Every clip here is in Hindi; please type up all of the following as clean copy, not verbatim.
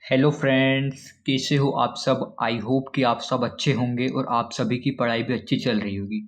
हेलो फ्रेंड्स, कैसे हो आप सब। आई होप कि आप सब अच्छे होंगे और आप सभी की पढ़ाई भी अच्छी चल रही होगी।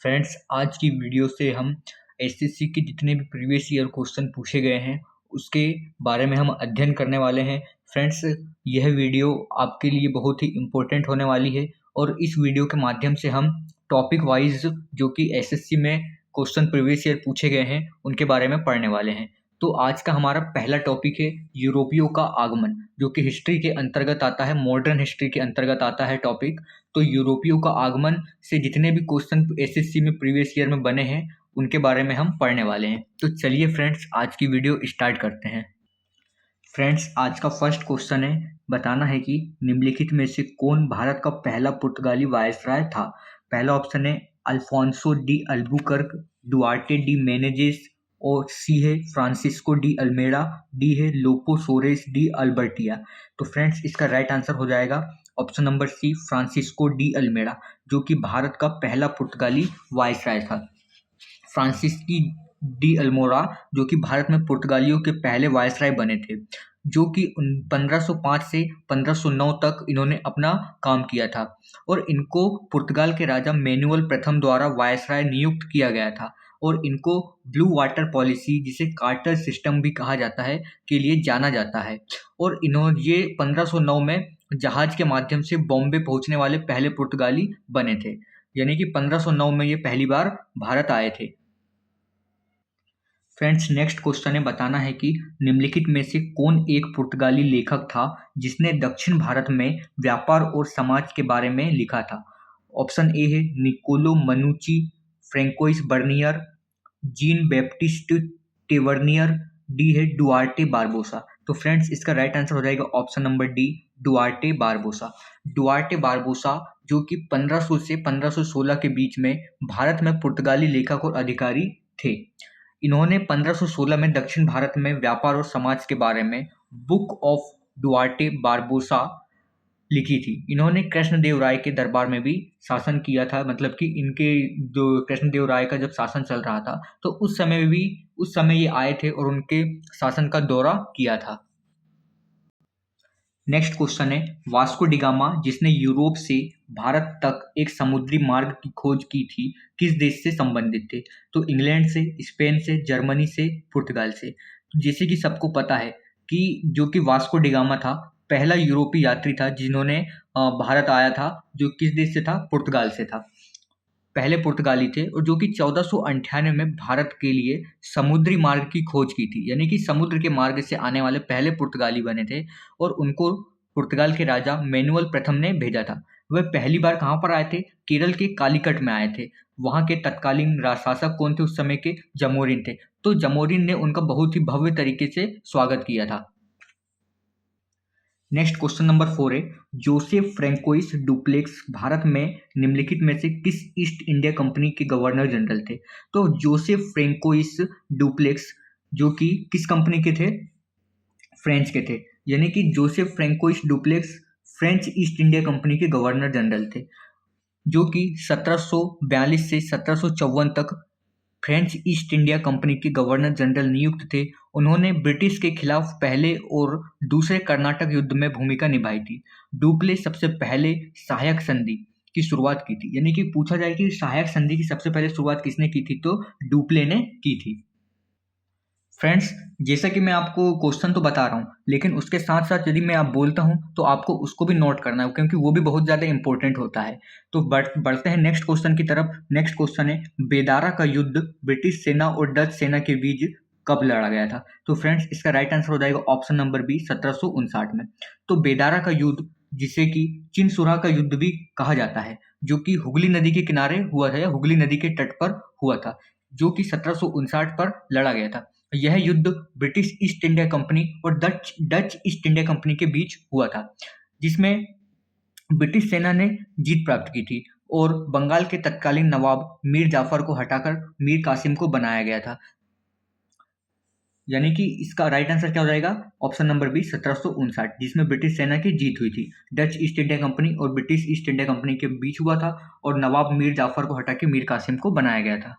फ्रेंड्स, आज की वीडियो से हम एसएससी के जितने भी प्रीवियस ईयर क्वेश्चन पूछे गए हैं उसके बारे में हम अध्ययन करने वाले हैं। फ्रेंड्स, यह वीडियो आपके लिए बहुत ही इम्पोर्टेंट होने वाली है और इस वीडियो के माध्यम से हम टॉपिक वाइज जो कि एसएससी में क्वेश्चन प्रीवियस ईयर पूछे गए हैं उनके बारे में पढ़ने वाले हैं। तो आज का हमारा पहला टॉपिक है यूरोपियों का आगमन, जो कि हिस्ट्री के अंतर्गत आता है, मॉडर्न हिस्ट्री के अंतर्गत आता है टॉपिक। तो यूरोपियों का आगमन से जितने भी क्वेश्चन एसएससी में प्रीवियस ईयर में बने हैं उनके बारे में हम पढ़ने वाले हैं। तो चलिए फ्रेंड्स, आज की वीडियो स्टार्ट करते हैं। फ्रेंड्स, आज का फर्स्ट क्वेश्चन है, बताना है कि निम्नलिखित में से कौन भारत का पहला पुर्तगाली वायसराय था। पहला ऑप्शन है Alfonso de Albuquerque, Duarte D Menezes, और सी है फ्रांसिस्को डी अल्मेडा, डी है लोपो सोरेस डी अल्बर्टिया। तो फ्रेंड्स, इसका राइट आंसर हो जाएगा option number C, Francisco de Almeida, जो कि भारत का पहला पुर्तगाली वायसराय था। फ्रांसिस्की डी अल्मोड़ा, जो कि भारत में पुर्तगालियों के पहले वायसराय बने थे, जो कि 1505 से 1509 तक इन्होंने अपना काम किया था और इनको पुर्तगाल के राजा मैनुअल प्रथम द्वारा वायसराय नियुक्त किया गया था और इनको ब्लू वाटर पॉलिसी, जिसे कार्टर सिस्टम भी कहा जाता है, के लिए जाना जाता है। और इन्होंने ये 1509 में जहाज के माध्यम से बॉम्बे पहुंचने वाले पहले पुर्तगाली बने थे, यानी कि 1509 में ये पहली बार भारत आए थे। फ्रेंड्स, नेक्स्ट क्वेश्चन है, बताना है कि निम्नलिखित में से कौन एक पुर्तगाली लेखक था जिसने दक्षिण भारत में व्यापार और समाज के बारे में लिखा था। ऑप्शन ए है Niccolo Manucci, Francois Bernier, Jean Baptiste Tavernier, D है डुआर्टे बारबोसा। तो फ्रेंड्स, इसका राइट आंसर हो जाएगा option number D, Duarte Barbosa. Duarte Barbosa, जो कि 1500 से 1516 के बीच में भारत में पुर्तगाली लेखक और अधिकारी थे। इन्होंने 1516 में दक्षिण भारत में व्यापार और समाज के बारे में बुक ऑफ डुआर्टे बारबोसा लिखी थी। इन्होंने कृष्णदेव राय के दरबार में भी शासन किया था, मतलब कि इनके जो कृष्णदेव राय का जब शासन चल रहा था तो उस समय ये आए थे और उनके शासन का दौरा किया था। नेक्स्ट क्वेश्चन है, वास्को डिगामा, जिसने यूरोप से भारत तक एक समुद्री मार्ग की खोज की थी, किस देश से संबंधित थे। तो इंग्लैंड से, स्पेन से, जर्मनी से, पुर्तगाल से। तो जैसे कि सबको पता है कि जो कि वास्को डिगामा था, पहला यूरोपीय यात्री था जिन्होंने भारत आया था, जो किस देश से था, पुर्तगाल से था। पहले पुर्तगाली थे और जो कि 1498 में भारत के लिए समुद्री मार्ग की खोज की थी, यानी कि समुद्र के मार्ग से आने वाले पहले पुर्तगाली बने थे और उनको पुर्तगाल के राजा मैनुअल प्रथम ने भेजा था। वह पहली बार कहाँ पर आए थे, केरल के कालीकट में आए थे। वहाँ के तत्कालीन शासक कौन थे उस समय के, जमोरिन थे। तो जमोरिन ने उनका बहुत ही भव्य तरीके से स्वागत किया था। नेक्स्ट क्वेश्चन नंबर 4 है, जोसेफ फ्रैंकोइस डुप्लेक्स भारत में निम्नलिखित में से किस ईस्ट इंडिया कंपनी के गवर्नर जनरल थे। तो जोसेफ फ्रैंकोइस डुप्लेक्स, जो कि किस कंपनी के थे, फ्रेंच के थे, यानी कि Joseph François duplex French east India company के गवर्नर जनरल थे, जो कि 1742 से 1754 तक फ्रेंच ईस्ट इंडिया कंपनी के गवर्नर जनरल नियुक्त थे। उन्होंने ब्रिटिश के खिलाफ पहले और दूसरे कर्नाटक युद्ध में भूमिका निभाई थी। डुप्ले सबसे पहले सहायक संधि की शुरुआत की थी, यानी कि पूछा जाए कि सहायक संधि की सबसे पहले शुरुआत किसने की थी, तो डुप्ले ने की थी। फ्रेंड्स, जैसा कि मैं आपको क्वेश्चन तो बता रहा हूँ, लेकिन उसके साथ साथ यदि मैं आप बोलता हूँ तो आपको उसको भी नोट करना है, क्योंकि वो भी बहुत ज़्यादा इंपॉर्टेंट होता है। तो बढ़ते हैं नेक्स्ट क्वेश्चन की तरफ। नेक्स्ट क्वेश्चन है, बेदारा का युद्ध ब्रिटिश सेना और डच सेना के बीच कब लड़ा गया था। तो फ्रेंड्स, इसका राइट आंसर हो जाएगा ऑप्शन नंबर बी, 1759 में। तो बेदारा का युद्ध, जिसे कि चिनसुरा का युद्ध भी कहा जाता है, जो कि हुगली नदी के किनारे हुआ था या हुगली नदी के तट पर हुआ था, जो कि 1759 पर लड़ा गया था। यह युद्ध ब्रिटिश ईस्ट इंडिया कंपनी और डच ईस्ट इंडिया कंपनी के बीच हुआ था, जिसमें ब्रिटिश सेना ने जीत प्राप्त की थी और बंगाल के तत्कालीन नवाब मीर जाफर को हटाकर मीर कासिम को बनाया गया था। यानी कि इसका राइट आंसर क्या हो जाएगा, ऑप्शन नंबर बी, 1759, जिसमें ब्रिटिश सेना की जीत हुई थी। डच ईस्ट इंडिया कंपनी और ब्रिटिश ईस्ट इंडिया कंपनी के बीच हुआ था और नवाब मीर जाफर को हटा के मीर कासिम को बनाया गया था।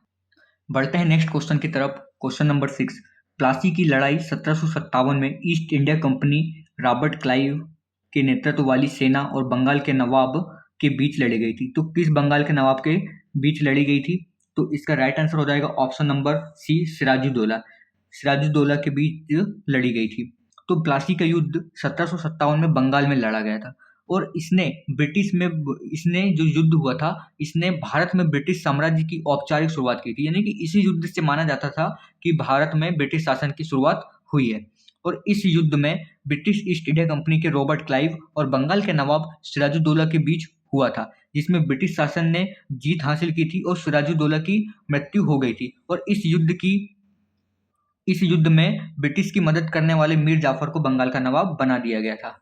बढ़ते हैं नेक्स्ट क्वेश्चन की तरफ। क्वेश्चन नंबर 6, प्लासी की लड़ाई 1757 में east India company Robert Clive के नेतृत्व वाली सेना और बंगाल के नवाब के बीच लड़ी गई थी। तो किस बंगाल के नवाब के बीच लड़ी गई थी? तो इसका राइट आंसर हो जाएगा option number C, Sirajuddaula. Sirajuddaula के बीच लड़ी गई थी। तो प्लासी का युद्ध 1757 में बंगाल में लड़ा गया था और इसने जो युद्ध हुआ था, इसने भारत में ब्रिटिश साम्राज्य की औपचारिक शुरुआत की थी। यानी कि इसी युद्ध से माना जाता था कि भारत में ब्रिटिश शासन की शुरुआत हुई है। और इस युद्ध में ब्रिटिश ईस्ट इंडिया कंपनी के रॉबर्ट क्लाइव और बंगाल के नवाब सिराजुद्दौला के बीच हुआ था, जिसमें ब्रिटिश शासन ने जीत हासिल की थी और सिराजुद्दौला की मृत्यु हो गई थी। और इस युद्ध में ब्रिटिश की मदद करने वाले मीर जाफर को बंगाल का नवाब बना दिया गया था।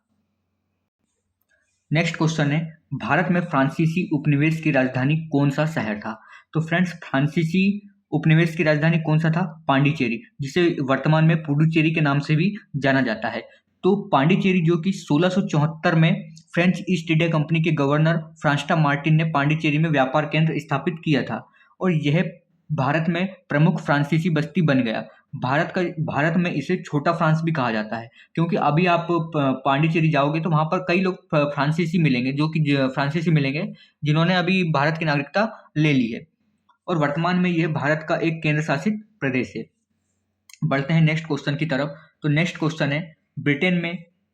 नेक्स्ट क्वेश्चन है, भारत में फ्रांसीसी उपनिवेश की राजधानी कौन सा शहर था? तो फ्रेंड्स, फ्रांसीसी उपनिवेश की राजधानी कौन सा था? पांडिचेरी, जिसे वर्तमान में पुडुचेरी के नाम से भी जाना जाता है। तो पांडिचेरी, जो कि 1674 में फ्रेंच ईस्ट इंडिया कंपनी के गवर्नर फ्रांस्टा मार्टिन ने पांडिचेरी में व्यापार केंद्र स्थापित किया था और यह भारत में प्रमुख फ्रांसीसी बस्ती बन गया। भारत में इसे छोटा फ्रांस भी कहा जाता है, क्योंकि अभी आप पांडिचेरी जाओगे तो वहां पर कई लोग फ्रांसीसी मिलेंगे, फ्रांसीसी मिलेंगे जिन्होंने अभी भारत की नागरिकता ले ली है और वर्तमान में यह भारत का एक केंद्र शासित प्रदेश है। बढ़ते हैं नेक्स्ट क्वेश्चन की तरफ। तो नेक्स्ट क्वेश्चन है,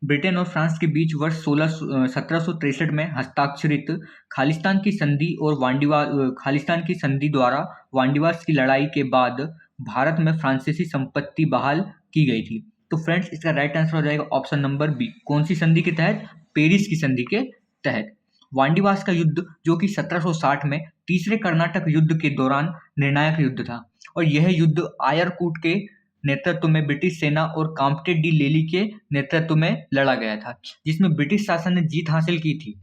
ब्रिटेन और फ्रांस के बीच वर्ष 1763 में हस्ताक्षरित खालिस्तान की संधि द्वारा वांडीवास की लड़ाई के बाद भारत में फ्रांसीसी संपत्ति बहाल की गई थी। तो फ्रेंड्स, इसका राइट आंसर हो जाएगा ऑप्शन नंबर बी। कौन सी संधि के तहत? पेरिस की संधि के तहत। वांडीवास का युद्ध, जो कि 1760 में तीसरे कर्नाटक युद्ध के दौरान निर्णायक युद्ध था और यह युद्ध आयरकूट के नेतृत्व में ब्रिटिश सेना और काम्पटे डी लेली के नेतृत्व में लड़ा गया था, जिसमें ब्रिटिश शासन ने जीत हासिल की थी।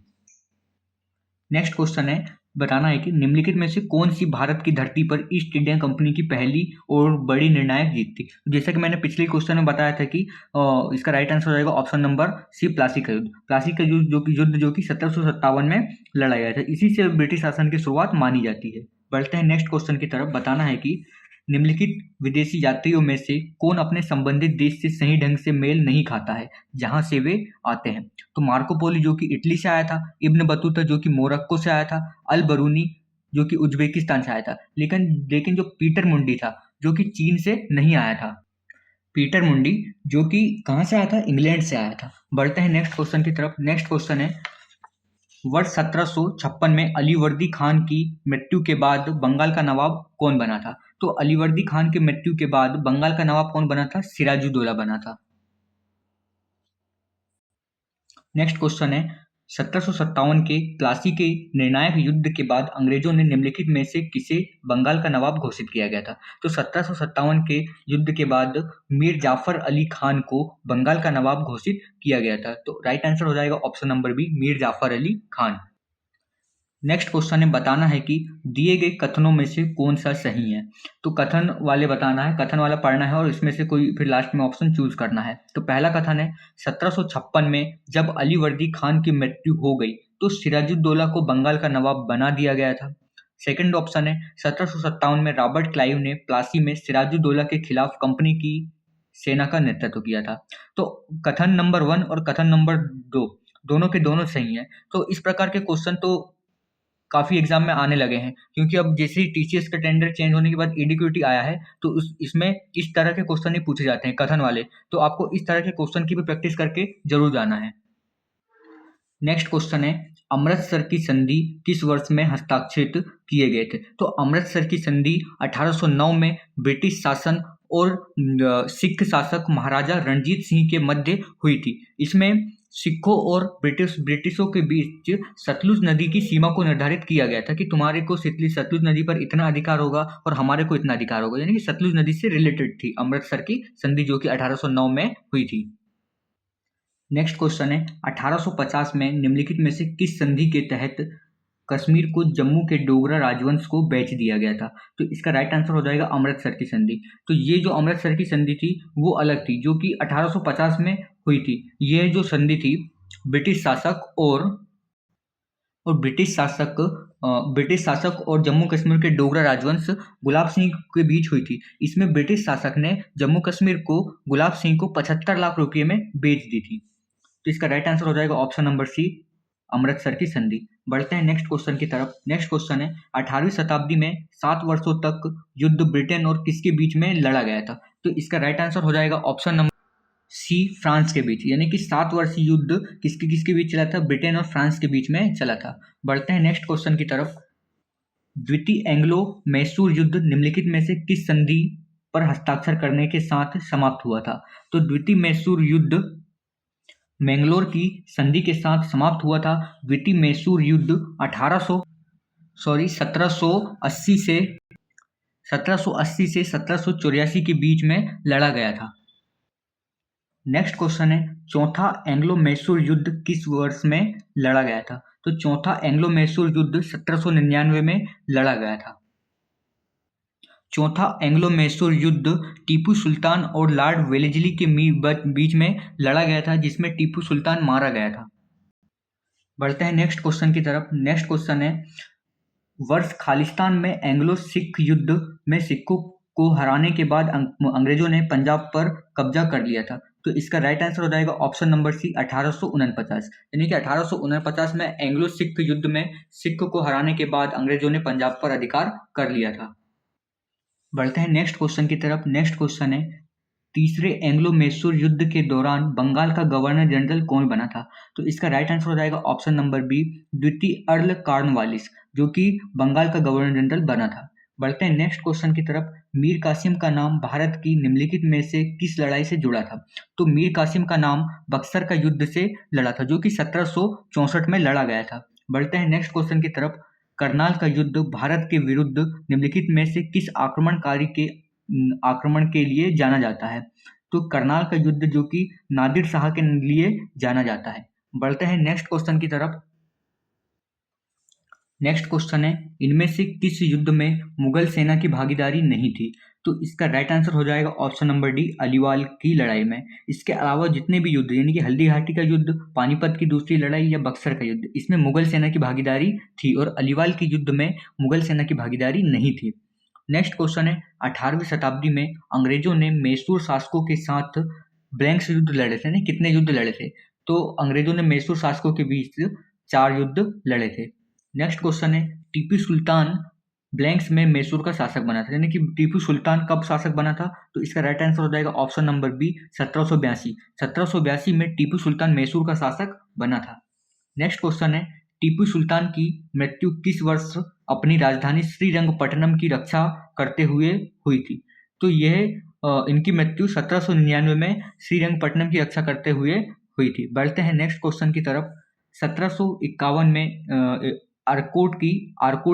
नेक्स्ट क्वेश्चन है, बताना है कि निम्नलिखित में से कौन सी भारत की धरती पर ईस्ट इंडिया कंपनी की पहली और बड़ी निर्णायक जीत थी? तो जैसा कि मैंने पिछले क्वेश्चन में बताया था कि इसका राइट आंसर हो जाएगा ऑप्शन नंबर सी, प्लासी का युद्ध। प्लासी का युद्ध जो कि 1757 में लड़ा गया था, इसी से ब्रिटिश शासन की शुरुआत मानी जाती है। बढ़ते हैं नेक्स्ट क्वेश्चन की तरफ। बताना है कि निम्नलिखित विदेशी यात्रियों में से कौन अपने संबंधित देश से सही ढंग से मेल नहीं खाता है जहां से वे आते हैं? तो मार्को पोली, जो कि इटली से आया था, इब्न बतूता, जो कि मोरक्को से आया था, अल बरूनी, जो कि उज्बेकिस्तान से आया था। लेकिन जो पीटर मुंडी था, जो कि चीन से नहीं आया था। पीटर मुंडी, जो कि कहां से आया था? इंग्लैंड से आया था। बढ़ते हैं नेक्स्ट क्वेश्चन की तरफ। नेक्स्ट क्वेश्चन है, वर्ष 1756 में अलीवर्दी खान की मृत्यु के बाद बंगाल का नवाब कौन बना था? तो अलीवर्दी खान की मृत्यु के बाद बंगाल का नवाब कौन बना था? सिराजुद्दौला बना था। नेक्स्ट क्वेश्चन है, 1757 के प्लासी के निर्णायक युद्ध के बाद अंग्रेजों ने निम्नलिखित में से किसे बंगाल का नवाब घोषित किया गया था? तो 1757 के युद्ध के बाद मीर जाफर अली खान को बंगाल का नवाब घोषित किया गया था। तो राइट आंसर हो जाएगा option number B, Mir Jafar Ali Khan. Next question है, बताना है कि दिए गए कथनों में से कौन सा सही है। तो कथन वाले बताना है, कथन वाला पढ़ना है और इसमें से कोई फिर लास्ट में ऑप्शन चूज करना है। तो पहला कथन है, 1756 में जब अलीवर्दी खान की मृत्यु हो गई तो सिराजुद्दौला को बंगाल का नवाब बना दिया गया था। सेकंड ऑप्शन है, 1757 में रॉबर्ट क्लाइव ने प्लासी में सिराजुद्दौला के खिलाफ कंपनी की सेना का नेतृत्व किया था। तो कथन नंबर 1 और कथन नंबर 2 दोनों के दोनों सही हैं। तो इस प्रकार के क्वेश्चन तो काफी एग्जाम में आने लगे हैं, क्योंकि अब जैसे ही टीसीएस का टेंडर चेंज होने के बाद एडीक्यूटी आया है तो इसमें इस तरह के क्वेश्चन ही पूछे जाते हैं, कथन वाले। तो आपको इस तरह के क्वेश्चन की भी प्रैक्टिस करके जरूर जाना है। नेक्स्ट क्वेश्चन है, अमृतसर की संधि किस वर्ष में हस्ताक्षरित किए गए थे? तो अमृतसर की संधि 1809 में ब्रिटिश शासन और सिख शासक महाराजा रणजीत सिंह के मध्य हुई थी। इसमें सिखों और ब्रिटिशों के बीच सतलुज नदी की सीमा को निर्धारित किया गया था कि तुम्हारे को सतलुज नदी पर इतना अधिकार होगा और हमारे को इतना अधिकार होगा, यानी कि सतलुज नदी से रिलेटेड थी अमृतसर की संधि, जो कि 1809 में हुई थी। नेक्स्ट क्वेश्चन है, 1850 में निम्नलिखित में से किस संधि के तहत कश्मीर को जम्मू के डोगरा राजवंश को बेच दिया गया था? तो इसका राइट आंसर हो जाएगा अमृतसर की संधि। तो ये जो अमृतसर की संधि थी वो अलग थी, जो कि 1850 में हुई थी। यह जो संधि थी ब्रिटिश शासक और ब्रिटिश शासक और जम्मू कश्मीर के डोगरा राजवंश गुलाब सिंह के बीच हुई थी। इसमें ब्रिटिश शासक ने जम्मू कश्मीर को गुलाब सिंह को 75 लाख रुपये में बेच दी थी। तो इसका राइट आंसर हो जाएगा ऑप्शन नंबर सी, अमृतसर की संधि। बढ़ते हैं नेक्स्ट क्वेश्चन की तरफ। नेक्स्ट क्वेश्चन है 18वीं शताब्दी में 7 वर्षों तक युद्ध ब्रिटेन और किसके बीच में लड़ा गया था? तो इसका राइट आंसर हो जाएगा ऑप्शन नंबर सी, फ्रांस के बीच। यानी कि 7 वर्षीय युद्ध किसके किसके बीच चला था? ब्रिटेन और फ्रांस के बीच में चला था। बढ़ते हैं नेक्स्ट क्वेश्चन की तरफ। द्वितीय एंग्लो मैसूर युद्ध निम्नलिखित में से किस संधि पर हस्ताक्षर करने के साथ समाप्त हुआ था? तो द्वितीय मैसूर युद्ध मैंगलोर की संधि के साथ समाप्त हुआ था। द्वितीय मैसूर युद्ध 1780 से 1784 के बीच में लड़ा गया था। नेक्स्ट क्वेश्चन है चौथा एंग्लो मैसूर युद्ध किस वर्ष में लड़ा गया था? तो चौथा एंग्लो मैसूर युद्ध 1799 में लड़ा गया था। चौथा एंग्लो मैसूर युद्ध टीपू सुल्तान और लॉर्ड वेलेस्ली के बीच में लड़ा गया था, जिसमें टीपू सुल्तान मारा गया था। बढ़ते हैं नेक्स्ट क्वेश्चन की तरफ। नेक्स्ट क्वेश्चन है वर्ष खालिस्तान में एंग्लो सिख युद्ध में सिखों को हराने के बाद अंग्रेजों ने पंजाब पर कब्जा कर लिया था। तो इसका राइट आंसर हो जाएगा ऑप्शन नंबर सी, 1849। यानी कि 1849 में एंग्लो सिख युद्ध में सिख को हराने के बाद अंग्रेजों ने पंजाब पर अधिकार कर लिया था। बढ़ते हैं नेक्स्ट क्वेश्चन की तरफ। नेक्स्ट क्वेश्चन है तीसरे एंग्लो मैसूर युद्ध के दौरान बंगाल का गवर्नर जनरल कौन बना था? तो इसका राइट आंसर हो जाएगा ऑप्शन नंबर बी, द्वितीय अर्ल कॉर्नवालिस, जो कि बंगाल का गवर्नर जनरल बना था। बढ़ते हैं नेक्स्ट क्वेश्चन की तरफ। मीर कासिम का नाम भारत की निम्नलिखित में से किस लड़ाई से जुड़ा था? तो मीर कासिम का नाम बक्सर का युद्ध से लड़ा था, जो कि 1764 में लड़ा गया था। बढ़ते हैं नेक्स्ट क्वेश्चन की तरफ। करनाल का युद्ध भारत के विरुद्ध निम्नलिखित में से किस आक्रमण के लिए जाना जाता है? तो करनाल का युद्ध जो कि नादिर शाह के लिए जाना जाता है। बढ़ते हैं नेक्स्ट क्वेश्चन की तरफ। नेक्स्ट क्वेश्चन है इनमें से किस युद्ध में मुगल सेना की भागीदारी नहीं थी? तो इसका राइट आंसर हो जाएगा ऑप्शन नंबर डी, अलीवाल की लड़ाई में। इसके अलावा जितने भी युद्ध यानी कि हल्दी घाटी का युद्ध, पानीपत की दूसरी लड़ाई या बक्सर का युद्ध, इसमें मुगल सेना की भागीदारी थी और अलीवाल के युद्ध में मुगल सेना की भागीदारी नहीं थी। नेक्स्ट क्वेश्चन है 18वीं शताब्दी में अंग्रेजों ने मैसूर शासकों के साथ ब्लैंक्स युद्ध लड़े थे। कितने युद्ध लड़े थे? तो अंग्रेजों ने मैसूर शासकों के बीच 4 युद्ध लड़े थे। नेक्स्ट क्वेश्चन है टीपू सुल्तान ब्लैंक्स में मैसूर का शासक बना था। यानी कि टीपू सुल्तान कब शासक बना था? तो इसका राइट आंसर हो जाएगा ऑप्शन नंबर बी, 1782। 1782 में टीपू सुल्तान मैसूर का शासक बना था। नेक्स्ट क्वेश्चन है टीपू सुल्तान की मृत्यु किस वर्ष अपनी राजधानी श्रीरंगपट्टनम की रक्षा करते हुए हुई थी? तो यह इनकी मृत्यु 1799 में श्रीरंगपट्टनम की रक्षा करते हुए हुई थी। बढ़ते हैं नेक्स्ट क्वेश्चन की तरफ। 1751 में आरकोट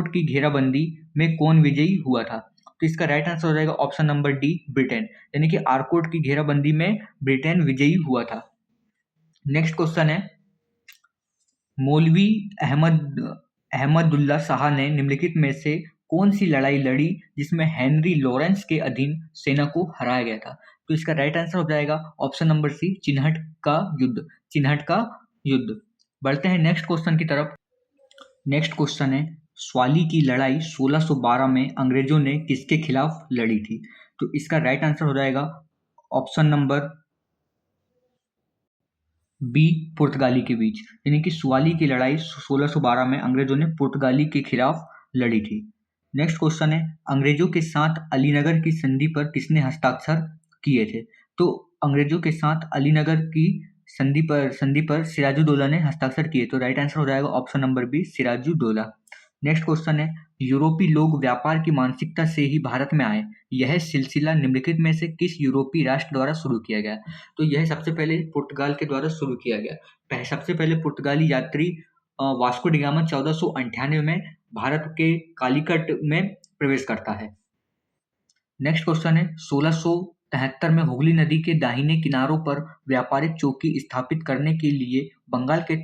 की घेराबंदी में कौन विजयी हुआ था? तो इसका राइट आंसर हो जाएगा ऑप्शन नंबर डी, ब्रिटेन। यानी कि आरकोट की घेराबंदी में ब्रिटेन विजयी हुआ था। नेक्स्ट क्वेश्चन है मौलवी अहमदुल्ला शाह ने निम्नलिखित में से कौन सी लड़ाई लड़ी जिसमें हेनरी लॉरेंस के अधीन सेना को हराया गया था? तो इसका राइट आंसर हो जाएगा ऑप्शन नंबर सी, चिन्हट का युद्ध। चिन्हट का युद्ध। बढ़ते हैं नेक्स्ट क्वेश्चन की तरफ। नेक्स्ट क्वेश्चन है स्वाली की लड़ाई 1612 में अंग्रेजों ने किसके खिलाफ लड़ी थी? तो इसका राइट आंसर हो जाएगा ऑप्शन नंबर बी, पुर्तगाली के बीच। यानी कि स्वाली की लड़ाई 1612 में अंग्रेजों ने पुर्तगाली के खिलाफ लड़ी थी। नेक्स्ट क्वेश्चन है अंग्रेजों के साथ अलीनगर की संधि पर किसने हस्ताक्षर किए थे? तो अंग्रेजों के साथ अलीनगर की संधि पर सिराजुद्दौला ने हस्ताक्षर किए। तो राइट आंसर हो जाएगा option number B, Sirajuddaula. Next question है यूरोपीय लोग व्यापार की मानसिकता से ही भारत में आए, यह सिलसिला निम्नलिखित में से किस यूरोपीय राष्ट्र द्वारा शुरू किया गया? तो यह सबसे पहले पुर्तगाल के द्वारा शुरू किया गया। सबसे पहले पुर्तगाली यात्री वास्को डी गामा 1498 में भारत के कालीकट में प्रवेश करता है। नेक्स्ट क्वेश्चन है 1673 में हुगली नदी के दाहिने किनारों पर व्यापारिक चौकी स्थापित करने के लिए बंगाल के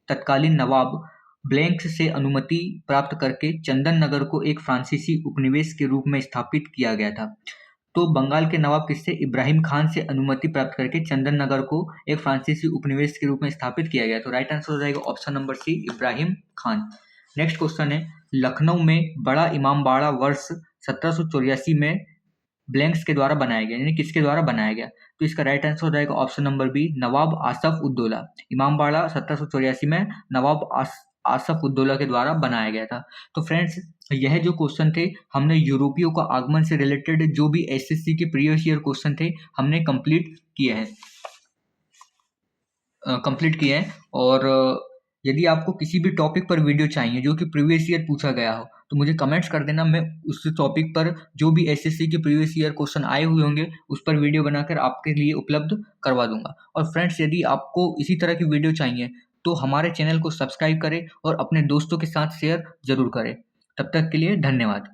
तत्कालीन नवाब ब्लैंक्स से अनुमति प्राप्त करके चंदन नगर को एक फ्रांसीसी उपनिवेश के रूप में स्थापित किया गया था। तो बंगाल के नवाब किससे? इब्राहिम खान से अनुमति प्राप्त करके चंदन नगर को एक फ्रांसीसी उपनिवेश के रूप में स्थापित किया गया। तो राइट आंसर हो जाएगा option number C, Ibrahim Khan. Next question है लखनऊ में बड़ा इमामबाड़ा वर्ष 1784 में ब्लैंक्स के द्वारा बनाया गया, यानी किसके द्वारा बनाया गया? तो इसका राइट आंसर हो जाएगा ऑप्शन नंबर बी, नवाब आसफ उद्दौला। इमामबाड़ा 1784 में नवाब आसफ उद्दौला के द्वारा बनाया गया था। तो फ्रेंड्स, यह जो क्वेश्चन थे, हमने यूरोपियों का आगमन से रिलेटेड जो भी एसएससी के प्रीवियस ईयर क्वेश्चन थे, हमने कंप्लीट किए हैं। और यदि आपको किसी भी टॉपिक पर वीडियो चाहिए जो कि प्रीवियस ईयर पूछा गया हो, तो मुझे कमेंट्स कर देना। मैं उस टॉपिक पर जो भी एसएससी के प्रीवियस ईयर क्वेश्चन आए हुए होंगे उस पर वीडियो बनाकर आपके लिए उपलब्ध करवा दूंगा। और फ्रेंड्स, यदि आपको इसी तरह की वीडियो चाहिए तो हमारे चैनल को सब्सक्राइब करें और अपने दोस्तों के साथ शेयर जरूर करें। तब तक के लिए धन्यवाद।